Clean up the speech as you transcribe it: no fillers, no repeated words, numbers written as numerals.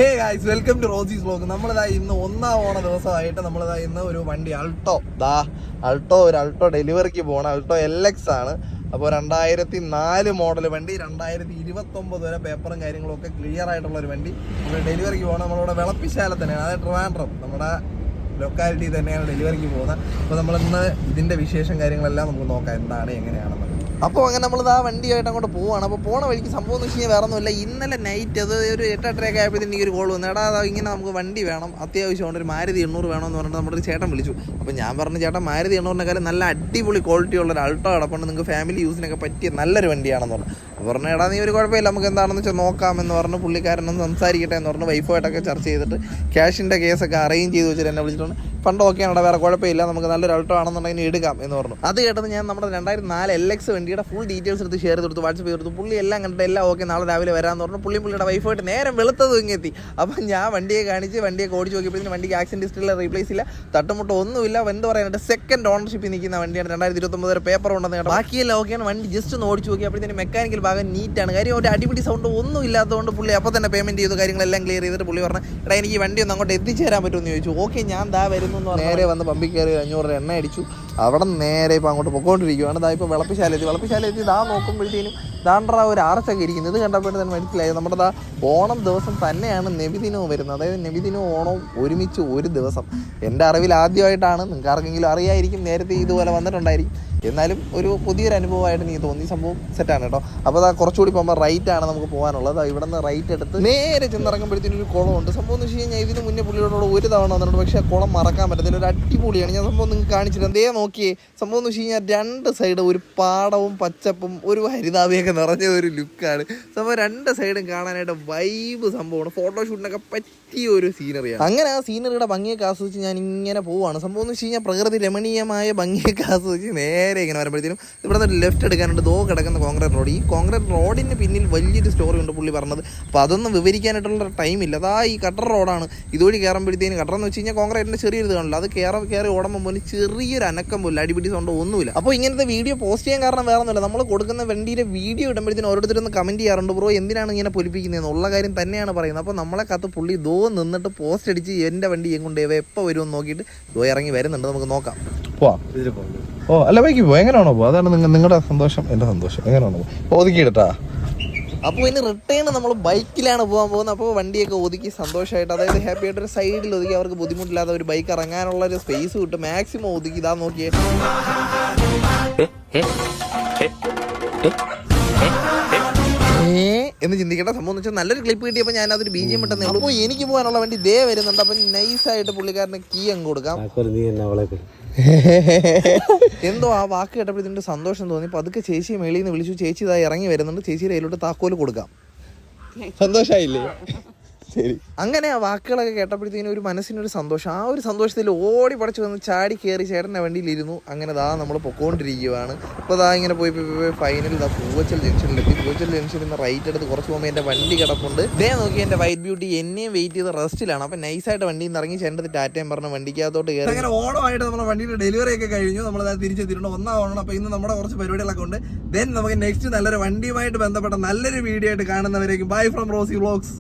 Hey guys, welcome to Rosie's vlog. നമ്മളിതാ ഇന്ന് ഒന്നാം ഓണ ദിവസമായിട്ട് നമ്മളിതാ ഇന്ന് ഒരു വണ്ടി അൾട്ടോ ഒരു അൾട്ടോ ഡെലിവറിക്ക് പോകണം. അൾട്ടോ LX ആണ്. അപ്പോൾ 2004 മോഡൽ വണ്ടി, 2029 വരെ പേപ്പറും കാര്യങ്ങളും ഒക്കെ ക്ലിയർ ആയിട്ടുള്ള ഒരു വണ്ടി നമ്മൾ ഡെലിവറിക്ക് പോകണം. നമ്മളിവിടെ വിളപ്പിശാല തന്നെയാണ്, അതായത് ട്രിവാൻഡ്രം നമ്മുടെ ലൊക്കാലിറ്റി തന്നെയാണ് ഡെലിവറിക്ക് പോകുന്നത്. അപ്പോൾ നമ്മളിന്ന് ഇതിൻ്റെ വിശേഷം കാര്യങ്ങളെല്ലാം നമുക്ക് നോക്കാം എന്താണ് എങ്ങനെയാണെന്ന്. അപ്പോൾ അങ്ങനെ നമ്മളിത് ആ വണ്ടിയായിട്ട് അങ്ങോട്ട് പോവുകയാണ്. അപ്പോൾ പോണ വഴിക്ക് സംഭവം എന്ന് വെച്ച് കഴിഞ്ഞാൽ വേറെ ഒന്നുമില്ല, ഇന്നലെ നൈറ്റ് അത് ഒരു 8-8:30 ആയപ്പോഴത്തേക്ക് എനിക്കൊരു കോൾ വന്നു. എടാ ഇങ്ങനെ നമുക്ക് വണ്ടി വേണം, അത്യാവശ്യമുണ്ട്, ഒരു മാരുതി 800 വേണമെന്ന് പറഞ്ഞിട്ട് നമ്മുടെ ഒരു ചേട്ടൻ വിളിച്ചു. അപ്പോൾ ഞാൻ പറഞ്ഞു, ചേട്ടാ മാരുതി 800-നെക്കാളും നല്ല അടിപൊളി ക്വാളിറ്റി ഉള്ള ഒരു അൾട്ടോ കിടപ്പുണ്ട്, നിങ്ങൾക്ക് ഫാമിലി യൂസിനൊക്കെ പറ്റിയ നല്ലൊരു വണ്ടിയാണെന്ന് പറഞ്ഞു. അപ്പോൾ പറഞ്ഞു, എടാ നീ ഒരു കുഴപ്പമില്ല, നമുക്ക് എന്താണെന്ന് വെച്ചാൽ നോക്കാമെന്ന് പറഞ്ഞു. പുള്ളിക്കാരനൊന്ന് സംസാരിക്കട്ടെ എന്ന് പറഞ്ഞു. വൈഫായിട്ടൊക്കെ ചർച്ച ചെയ്തിട്ട് ക്യാഷിൻ്റെ കേസൊക്കെ അറേഞ്ച് ചെയ്ത് വെച്ചിട്ട് എന്നെ വിളിച്ചിട്ടുണ്ട്. ഫണ്ട് ഓക്കെയാണ്, വേറെ കുഴപ്പമില്ല, നമുക്ക് നല്ലൊരു അൾട്ടോ ആണെന്നുണ്ടെങ്കിൽ എടുക്കാം എന്ന് പറഞ്ഞു. അത് കേട്ടത് ഞാൻ നമ്മുടെ 2004 LX വണ്ടിയുടെ ഫുൾ ഡീറ്റെയിൽസ് എടുത്ത് ഷെയർ ചെയ്തെടുത്തു, വാട്സപ്പ് ചെയ്തെടുത്തു. പുള്ളി എല്ലാം കണ്ടിട്ട് എല്ലാം ഓക്കെ, നാളെ രാവിലെ വരാമെന്ന് പറഞ്ഞു. പുള്ളിയുടെ വൈഫായിട്ട് നേരം വെളുത്തത് ഇങ്ങെത്തി. അപ്പം ഞാൻ വണ്ടിയെ കാണിച്ച് വണ്ടിയൊക്കെ ഓടിച്ച് നോക്കിയപ്പോഴത്തേന് വണ്ടിക്ക് ആക്സിഡൻറ്റ് ഹിസ്റ്ററിയിൽ റീപ്ലേസ് ഇല്ല, തട്ടുമുട്ടോ ഒന്നുമില്ല. എന്ത് പറയാനായിട്ട് സെക്കൻഡ് ഓണർഷിപ്പിൽ നിൽക്കുന്ന വണ്ടിയാണ്. 2029 വരെ പേപ്പർ ഉണ്ടെന്ന് കേട്ടോ. ബാക്കിയെല്ലാം ഓക്കെയാണ്. വണ്ടി ജസ്റ്റ് ഒന്ന് ഓടിച്ച് നോക്കിയപ്പോഴത്തേന് മെക്കാനിക്കൽ ഭാഗം നീറ്റാണ്. കാര്യം ഒരു അടിപിടി സൗണ്ട് ഒന്നും ഇല്ലാത്തതുകൊണ്ട് പുള്ളി അപ്പോൾ തന്നെ പേയ്മെൻറ്റ് ചെയ്തു, കാര്യങ്ങളെല്ലാം ക്ലിയർ ചെയ്തിട്ട് പുള്ളി പറഞ്ഞു, എടാ എനിക്ക് ഈ വണ്ടി ഒന്ന് അങ്ങോട്ട് എത്തിച്ചു തരാൻ പറ്റുമെന്ന് ചോദിച്ചു. ഓക്കെ ഞാൻ വരുന്നു എന്ന് പറഞ്ഞു. നേരെ വന്ന് പമ്പിൽ കയറി 500 രൂപ എണ്ണ അടിച്ചു. അവിടെ നേരെ ഇപ്പോൾ അങ്ങോട്ട് പൊക്കോണ്ടിരിക്കുകയാണ്. ഇപ്പോൾ വിളപ്പിശാലെത്തി നോക്കുമ്പോഴത്തേനും ദാണ്ട്ര ഒരു ആർച്ചൊക്കെ ഇരിക്കുന്നത്. ഇത് കണ്ടപ്പോഴത്തേന് മനസ്സിലായി നമ്മുടെ ഓണം ദിവസം തന്നെയാണ് നബിദിനവും വരുന്നത്. അതായത് നബിദിനവും ഓണവും ഒരുമിച്ച് ഒരു ദിവസം. എൻ്റെ അറിവിൽ ആദ്യമായിട്ടാണ്. നിങ്ങൾക്ക് ആർക്കെങ്കിലും അറിയായിരിക്കും, നേരത്തെ ഇതുപോലെ വന്നിട്ടുണ്ടായിരിക്കും. എന്നാലും ഒരു പുതിയൊരു അനുഭവമായിട്ട് എനിക്ക് തോന്നി. സംഭവം സെറ്റാണ് കേട്ടോ. അപ്പോൾ കുറച്ചുകൂടി പോകുമ്പോൾ റൈറ്റാണ് നമുക്ക് പോകാനുള്ളത്. ഇവിടെ നിന്ന് റൈറ്റ് എടുത്ത് നേരെ ചെന്നിറങ്ങുമ്പോഴത്തേനും ഒരു കുളമുണ്ട്. സംഭവം എന്ന് വെച്ച് കഴിഞ്ഞാൽ ഇതിന് മുന്നേ പുള്ളിയോട് ഒരു തവണ വന്നിട്ടുണ്ട്, പക്ഷേ ആ കുളം മറക്കാൻ പറ്റത്തില്ല. ഒരു അടിപൊളിയാണ്. ഞാൻ സംഭവം നിങ്ങൾക്ക് കാണിച്ചിട്ട് എന്തേ നോക്കിയേ. സംഭവം എന്ന് വെച്ച് കഴിഞ്ഞാൽ രണ്ട് സൈഡ് ഒരു പാടവും പച്ചപ്പും ഒരു ഹരിതാഭയൊക്കെ നിറഞ്ഞ ഒരു ലുക്കാണ്. സംഭവം രണ്ട് സൈഡും കാണാനായിട്ട് വൈബ് സംഭവമാണ്. ഫോട്ടോഷൂട്ടിനൊക്കെ പറ്റിയ ഒരു സീനറിയാണ്. അങ്ങനെ ആ സീനറിയുടെ ഭംഗിയൊക്കെ ആസ്വദിച്ച് ഞാൻ ഇങ്ങനെ പോവുകയാണ്. സംഭവം എന്ന് വെച്ച് കഴിഞ്ഞാൽ പ്രകൃതി രമണീയമായ ഭംഗിയൊക്കെ ആസ്വദിച്ച് നേരെ ഇങ്ങനെ വരുമ്പോഴത്തേനും ഇവിടെ നിന്ന് ലെഫ്റ്റ് എടുക്കാനുണ്ട്. കിടക്കുന്ന കോൺക്രീറ്റ് റോഡ്. ഈ കോൺക്രീറ്റ് റോഡിന് പിന്നിൽ വലിയൊരു സ്റ്റോറി ഉണ്ട് പുള്ളി പറഞ്ഞത്. അപ്പോൾ അതൊന്നും വിവരിക്കാനായിട്ടുള്ള ടൈമില്ല. അതാ ഈ കട്ടർ റോഡാണ്. ഇതുവഴി കയറുമ്പോഴത്തേനും കട്ടർ എന്ന് വെച്ച് കഴിഞ്ഞാൽ കോൺക്രീറ്റിൻ്റെ ചെറിയൊരു കാണില്ല, അത് കയറി ഓടുമ്പോൾ പോലും ചെറിയൊരു അനക്കം പോലും, അടിപിടി സൗണ്ട് ഒന്നുമില്ല. അപ്പോൾ ഇങ്ങനത്തെ വീഡിയോ പോസ്റ്റ് ചെയ്യാൻ കാരണം വേറെ ഒന്നുമില്ല, നമ്മൾ കൊടുക്കുന്ന വണ്ടിയുടെ വീഡിയോ ഇടുമ്പോഴത്തേനും ഓരോരുത്തരൊന്ന് കമൻറ്റ് ചെയ്യാറുണ്ട്, ബ്രോ എന്തിനാണ് ഇങ്ങനെ പൊലിപ്പിക്കുന്നതെന്ന് ഉള്ള കാര്യം തന്നെയാണ് പറയുന്നത്. അപ്പോൾ നമ്മളെ കത്ത് പുള്ളി നിന്നിട്ട് പോസ്റ്റ് അടിച്ച് എൻ്റെ വണ്ടി കൊണ്ട് എപ്പോൾ വരുമെന്ന് നോക്കിയിട്ട് ഇറങ്ങി വരുന്നുണ്ട്. നമുക്ക് നോക്കാം. അല്ല ബൈക്ക് എങ്ങനെയാണോ അതാണ് നിങ്ങളുടെ സന്തോഷം, എൻ്റെ സന്തോഷം. എങ്ങനെയാണോ ഒതുക്കിയിട്ടാ. അപ്പോൾ ഇനി റിട്ടേൺ നമ്മൾ ബൈക്കിലാണ് പോകാൻ പോകുന്നത്. അപ്പോൾ വണ്ടിയൊക്കെ ഒതുക്കി സന്തോഷമായിട്ട്, അതായത് ഹാപ്പി ആയിട്ട് ഒരു സൈഡിൽ ഒതുക്കി അവർക്ക് ബുദ്ധിമുട്ടില്ലാതെ ഒരു ബൈക്ക് ഇറങ്ങാനുള്ള ഒരു സ്പേസ് കിട്ടും. മാക്സിമം ഒതുക്കി ഇതാ നോക്കിയേ. എന്ന് ചിന്തിക്കേണ്ട സംഭവം എന്ന് വെച്ചാൽ നല്ലൊരു ക്ലിപ്പ് കിട്ടിയപ്പോൾ ഞാൻ അതൊരു BGM ഇട്ടെന്നേ ഉള്ളൂ. അപ്പോൾ എനിക്ക് പോകാനുള്ള വണ്ടി ദേ വരുന്നുണ്ട്. അപ്പം നൈസായിട്ട് പുള്ളിക്കാരന് കീ അങ്ങ് കൊടുക്കാം. എന്തോ ആ വാക്ക് കേട്ടപ്പോഴത്തേക്ക് സന്തോഷം തോന്നി. അപ്പോൾ അതൊക്കെ ചേച്ചിയെ മേളിൽ നിന്ന് വിളിച്ചു. ചേച്ചി ഇതായി ഇറങ്ങി വരുന്നുണ്ട്. ചേച്ചിയുടെ കയ്യിലോട്ട് താക്കോല് കൊടുക്കാം. സന്തോഷമായില്ലേ? ശരി. അങ്ങനെ ആ വാക്കുകളൊക്കെ കേട്ടപ്പോഴത്തേനും ഒരു മനസ്സിനൊരു സന്തോഷം. ആ ഒരു സന്തോഷത്തിൽ ഓടി പടച്ച് വന്ന് ചാടി കയറി ചേട്ടൻ്റെ വണ്ടിയിലിരുന്നു. അങ്ങനെ നമ്മൾ പൊക്കോണ്ടിരിക്കുകയാണ്. അപ്പോൾ ഇങ്ങനെ പോയി ഫൈനൽ പൂവച്ചൽ ജംഗ്ഷനിലെത്തി. പൂവച്ചൽ ജംഗ്ഷനിൽ നിന്ന് റൈറ്റ് എടുത്ത് കുറച്ച് പോകുമ്പോൾ എൻ്റെ വണ്ടി കിടപ്പുണ്ട്. ഇതേ നോക്കി എൻ്റെ വൈറ്റ് ബ്യൂട്ടി എന്നെയും വെയിറ്റ് ചെയ്ത് റെസ്റ്റിലാണ്. അപ്പം നൈസായിട്ട് വണ്ടിയിൽ നിന്ന് ഇറങ്ങി ചേട്ടൻ്റെ ടാറ്റയും പറഞ്ഞ വണ്ടിക്കകത്തോട്ട് കയറി. അങ്ങനെ ഓണമായിട്ട് നമ്മുടെ വണ്ടിയുടെ ഡെലിവറി ഒക്കെ കഴിഞ്ഞു. നമ്മൾ തിരിച്ചെത്തിയിട്ടുണ്ട്. ഒന്നാം ഓണം. അപ്പോൾ ഇന്ന് നമ്മുടെ കുറച്ച് പരിപാടികളൊക്കെ ഉണ്ട്. ദെൻ നമുക്ക് നെക്സ്റ്റ് നല്ലൊരു വണ്ടിയുമായിട്ട് ബന്ധപ്പെട്ട നല്ലൊരു വീഡിയോ ആയിട്ട് കാണുന്നവരേക്കും ബൈ ഫ്രം റോസി വ്ലോഗ്സ്.